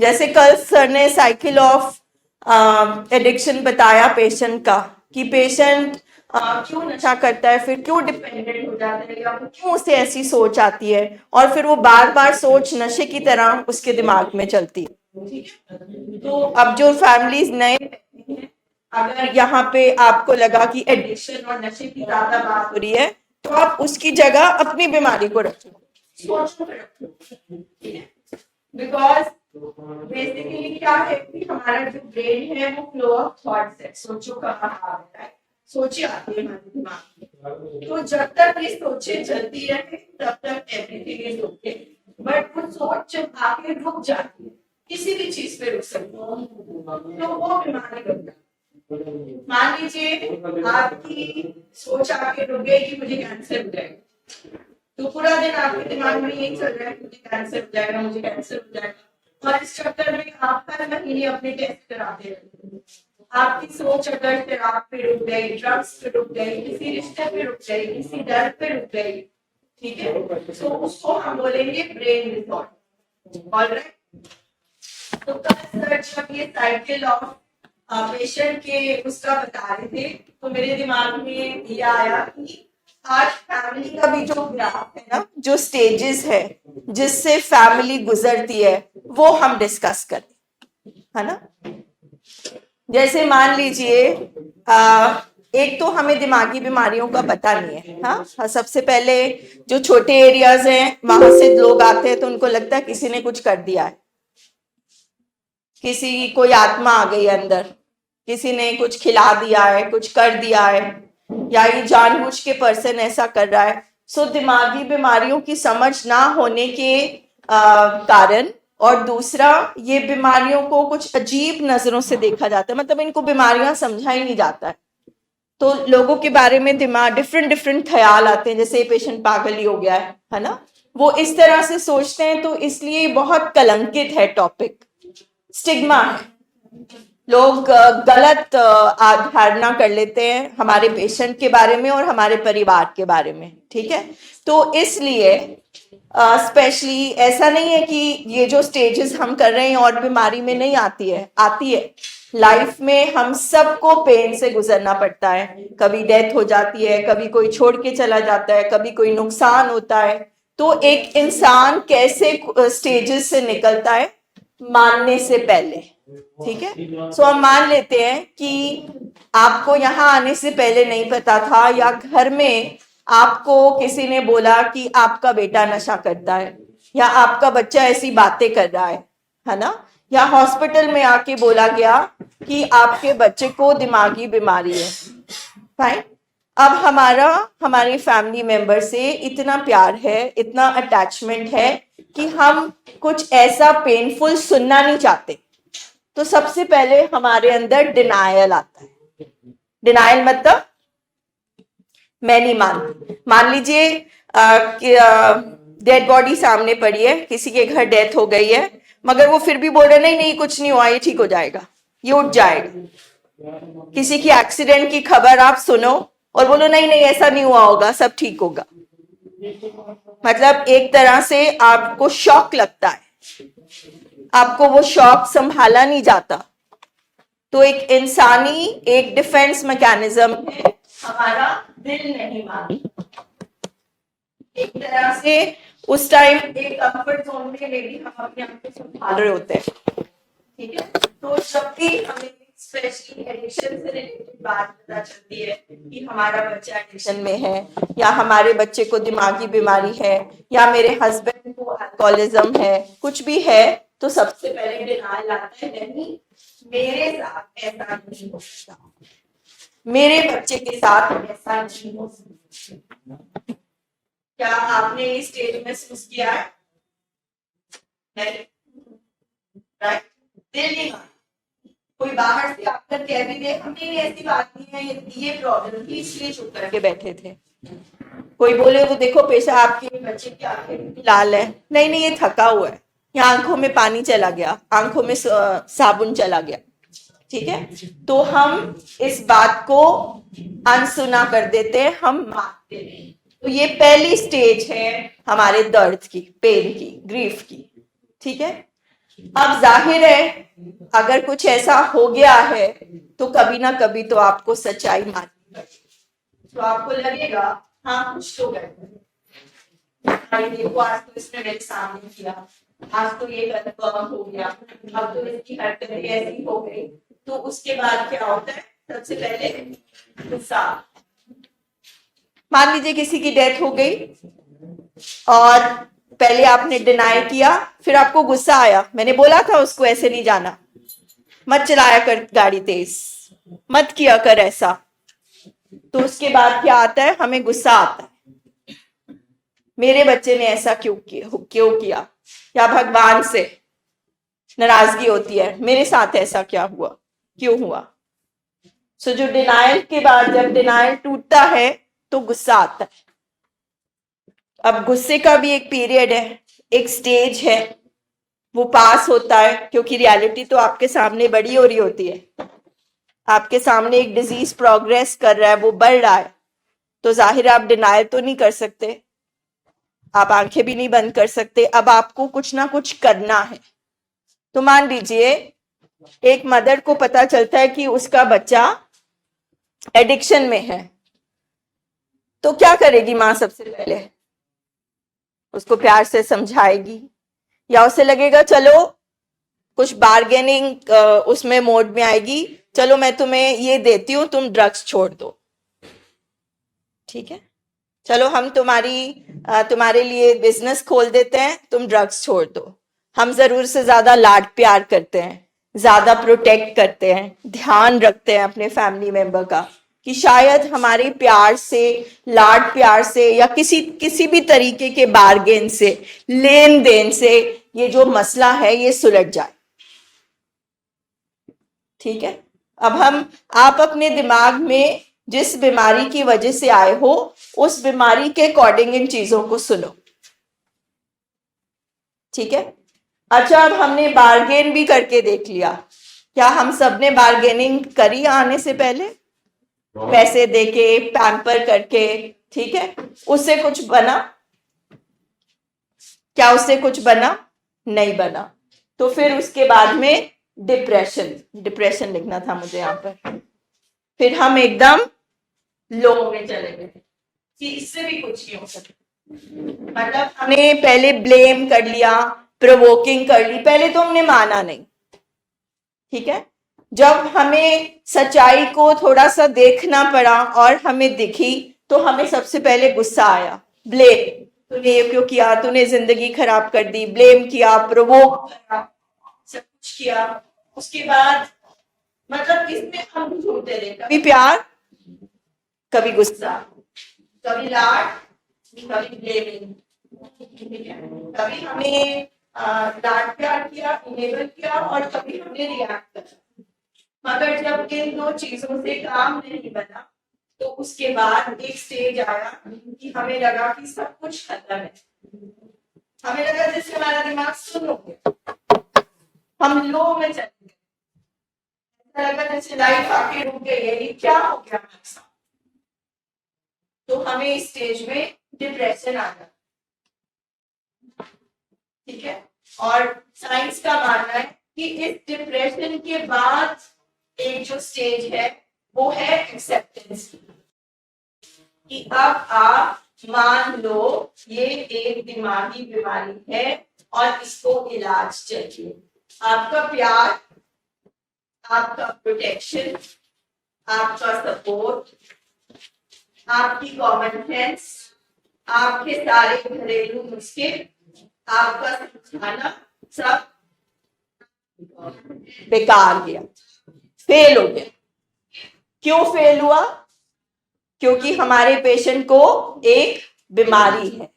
जैसे कल सर ने साइकिल ऑफ एडिक्शन बताया पेशेंट का, कि पेशेंट क्यों नशा करता है, फिर क्यों डिपेंडेंट हो जाता है, या क्यों उसे ऐसी सोच आती है, और फिर वो बार बार सोच नशे की तरह उसके दिमाग में चलती है। ठीक है, तो अब जो फैमिलीज नए हैं, अगर यहाँ पे आपको लगा कि एडिक्शन और नशे की ज्यादा बात हो रही है, तो आप उसकी जगह अपनी बीमारी को रखो, सोच को रखो। बिकॉज बेसिकली क्या है कि हमारा जो ब्रेन है वो फ्लो ऑफ थॉट्स है, सोचो का आता है, सोचे आती है हमारे दिमाग में। तो जब तक ये सोचे चलती रहे तब तक एवरीथिंग इज ओके, बट वो सोच जब आके रुक जाती है, किसी भी चीज पे रुक सकती है, तो वो बीमारी बनता है। मान लीजिए आपकी सोच आके रुक गई कि मुझे कैंसर हो जाएगा, तो पूरा दिन आपके दिमाग में यही चल रहा है, मुझे कैंसर हो जाएगा, मुझे कैंसर हो जाएगा, और इस चक्कर में आप हर महीने अपने टेस्ट कराते रहते हैं। आपकी सोच अगर शराब पे रुक गई, ड्रग्स पे रुक गई, किसी रिश्ते पे रुक गई, किसी डर पे रुक गई, ठीक है, तो उसको हम बोलेंगे ब्रेन डिसऑर्डर। ऑलराइट, तो कल सर जब ये साइकिल ऑफ पेशेंट के उसका बता रहे थे, तो मेरे दिमाग में ये आया कि आज फैमिली का भी जो ग्राफ है ना, जो स्टेजेस है जिससे फैमिली गुजरती है, वो हम डिस्कस करें, है ना। जैसे मान लीजिए एक तो हमें दिमागी बीमारियों का पता नहीं है, हाँ, सबसे पहले जो छोटे एरियाज हैं वहां से लोग आते हैं तो उनको लगता है किसी ने कुछ कर दिया है, किसी कोई आत्मा आ गई अंदर, किसी ने कुछ खिला दिया है, कुछ कर दिया है, या ये जानबूझ के पर्सन ऐसा कर रहा है। सो दिमागी बीमारियों की समझ ना होने के कारण, और दूसरा ये बीमारियों को कुछ अजीब नजरों से देखा जाता है, मतलब इनको बीमारियां समझा ही नहीं जाता है, तो लोगों के बारे में दिमाग डिफरेंट डिफरेंट ख्याल आते हैं, जैसे ये पेशेंट पागल ही हो गया है ना, वो इस तरह से सोचते हैं। तो इसलिए बहुत कलंकित है टॉपिक, स्टिग्मा है, लोग गलत धारणा कर लेते हैं हमारे पेशेंट के बारे में और हमारे परिवार के बारे में, ठीक है। तो इसलिए स्पेशली ऐसा नहीं है कि ये जो स्टेजेस हम कर रहे हैं और बीमारी में नहीं आती है, आती है। लाइफ में हम सबको पेन से गुजरना पड़ता है, कभी डेथ हो जाती है, कभी कोई छोड़ के चला जाता है, कभी कोई नुकसान होता है। तो एक इंसान कैसे स्टेजेस से निकलता है मानने से पहले, ठीक है। सो हम मान लेते हैं कि आपको यहाँ आने से पहले नहीं पता था, या घर में आपको किसी ने बोला कि आपका बेटा नशा करता है, या आपका बच्चा ऐसी बातें कर रहा है ना, या हॉस्पिटल में आके बोला गया कि आपके बच्चे को दिमागी बीमारी है, फाइन। अब हमारी फैमिली मेंबर से इतना प्यार है, इतना अटैचमेंट है कि हम कुछ ऐसा पेनफुल सुनना नहीं चाहते, तो सबसे पहले हमारे अंदर डिनायल आता है। डिनायल मतलब मैं नहीं मानती। मान लीजिए डेड बॉडी सामने पड़ी है, किसी के घर डेथ हो गई है, मगर वो फिर भी बोल रहे नहीं नहीं कुछ नहीं हुआ, ये ठीक हो जाएगा, ये उठ जाएगा। किसी की एक्सीडेंट की खबर आप सुनो और बोलो नहीं नहीं ऐसा नहीं हुआ होगा, सब ठीक होगा। मतलब एक तरह से आपको शॉक लगता है, आपको वो शॉक संभाला नहीं जाता। तो एक इंसानी एक डिफेंस मैकेनिज्म है, हमारा दिल नहीं मानता। एक तरह से उस टाइम एक कंफर्ट जोन में लेडी हम अपने आप को संभाल रहे होते हैं, ठीक है। तो जब भी हमें स्पेशली एडिक्शन से रिलेटेड बात पता चलती है कि हमारा बच्चा एडिक्शन में है, या हमारे बच्चे को दिमागी बीमारी है, या मेरे हस्बैंड को अल्कोहलिज्म है, कुछ भी है, तो सबसे पहले डिनायल आता है, नहीं मेरे साथ ऐसा नहीं हो सकता, मेरे बच्चे के साथ ऐसा नहीं हो सकता। क्या आपने इस स्टेज महसूस किया है? नहीं, राइट, दिल नहीं मानता। कोई बाहर से आकर कह भी दे हमने ऐसी बात नहीं है, ये प्रॉब्लम थी इसलिए चुप करके बैठे थे। कोई बोले तो देखो पेशा आपके बच्चे की आंखें लाल है, नहीं नहीं ये थका हुआ है, या आंखों में पानी चला गया, आंखों में साबुन चला गया, ठीक है। तो हम इस बात को अनसुना कर देते हैं, हम मानते नहीं। तो ये पहली स्टेज है हमारे दर्द की, पेन की, ग्रीफ की, ठीक है। अब जाहिर है अगर कुछ ऐसा हो गया है तो कभी ना कभी तो आपको सच्चाई माननी पड़ेगी। तो आपको लगेगा हाँ कुछ तो गड़बड़, देखो आज तो इसने मेरे सामने किया, आज तो ये कन्फर्म हो गया, अब तो इसकी हरकतें ऐसी हो गई। तो उसके बाद क्या होता है, सबसे पहले गुस्सा। मान लीजिए किसी की डेथ हो गई और पहले आपने डिनाई किया, फिर आपको गुस्सा आया, मैंने बोला था उसको ऐसे नहीं जाना, मत चलाया कर गाड़ी तेज, मत किया कर ऐसा। तो उसके बाद क्या आता है, हमें गुस्सा आता है, मेरे बच्चे ने ऐसा क्यों किया, या भगवान से नाराजगी होती है, मेरे साथ ऐसा क्या हुआ, क्यों हुआ। सो जो डिनायल के बाद जब डिनायल टूटता है तो गुस्सा आता है। अब गुस्से का भी एक पीरियड है, एक स्टेज है, वो पास होता है, क्योंकि रियलिटी तो आपके सामने बड़ी हो रही होती है, आपके सामने एक डिजीज प्रोग्रेस कर रहा है, वो बढ़ रहा है, तो जाहिर है आप डिनायल तो नहीं कर सकते, आप आंखें भी नहीं बंद कर सकते, अब आपको कुछ ना कुछ करना है। तो मान लीजिए एक मदर को पता चलता है कि उसका बच्चा एडिक्शन में है, तो क्या करेगी माँ, सबसे पहले उसको प्यार से समझाएगी, या उसे लगेगा चलो कुछ बार्गेनिंग उसमें मोड में आएगी, चलो मैं तुम्हें ये देती हूं, तुम ड्रग्स छोड़ दो, ठीक है, चलो हम तुम्हारे लिए बिजनेस खोल देते हैं, तुम ड्रग्स छोड़ दो। हम जरूर से ज्यादा लाड प्यार करते हैं, ज्यादा प्रोटेक्ट करते हैं, ध्यान रखते हैं अपने फैमिली मेंबर का, कि शायद हमारे प्यार से, लाड प्यार से, या किसी किसी भी तरीके के बार्गेन से, लेन देन से ये जो मसला है ये सुलझ जाए, ठीक है। अब आप अपने दिमाग में जिस बीमारी की वजह से आए हो उस बीमारी के अकॉर्डिंग इन चीजों को सुनो, ठीक है। अच्छा, अब हमने बार्गेन भी करके देख लिया, क्या हम सब ने बार्गेनिंग करी आने से पहले, पैसे देके पैम्पर करके, ठीक है, उससे कुछ बना, क्या उससे कुछ बना, नहीं बना। तो फिर उसके बाद में डिप्रेशन लिखना था मुझे यहाँ पर, फिर हम एकदम लो में चले गए कि इससे भी कुछ नहीं हो सकता, मतलब हमने पहले ब्लेम कर लिया, प्रोवोकिंग कर ली, पहले तो हमने माना नहीं, ठीक है। जब हमें सच्चाई को थोड़ा सा देखना पड़ा और हमें दिखी, तो हमें सबसे पहले गुस्सा आया, ब्लेम, तूने ये क्यों किया, तूने जिंदगी खराब कर दी, ब्लेम किया, प्रोवोक किया, सब कुछ किया। उसके बाद मतलब इसमें हम झूठते रहे, कभी प्यार, कभी गुस्सा, कभी लाड, कभी ब्लेमिंग, कभी हमने डांट प्यार किया, इनेबल किया, और कभी हमने रिएक्ट करा। मगर जब इन दो चीजों से काम नहीं बना तो उसके बाद एक स्टेज आया कि हमें लगा कि सब कुछ खत्म है, हमें लगा जैसे हमारा दिमाग सुन हो गया, हम लो में चले गए, ऐसा लगा जैसे लाइफ आके रुक गई है, ये क्या हो गया हमारे साथ। तो हमें इस स्टेज में डिप्रेशन आ गया, ठीक है। और साइंस का मानना है कि इस डिप्रेशन के बाद एक जो स्टेज है वो है एक्सेप्टेंस, कि अब आप मान लो ये एक दिमागी बीमारी है और इसको इलाज चाहिए, आपका प्यार, आपका प्रोटेक्शन, आपका सपोर्ट, आपकी कॉमन सेंस, आपके सारे घरेलू नुस्खे, आपका समझाना, सब बेकार गया, फेल हो गया। क्यों फेल हुआ? क्योंकि हमारे पेशेंट को एक बीमारी है,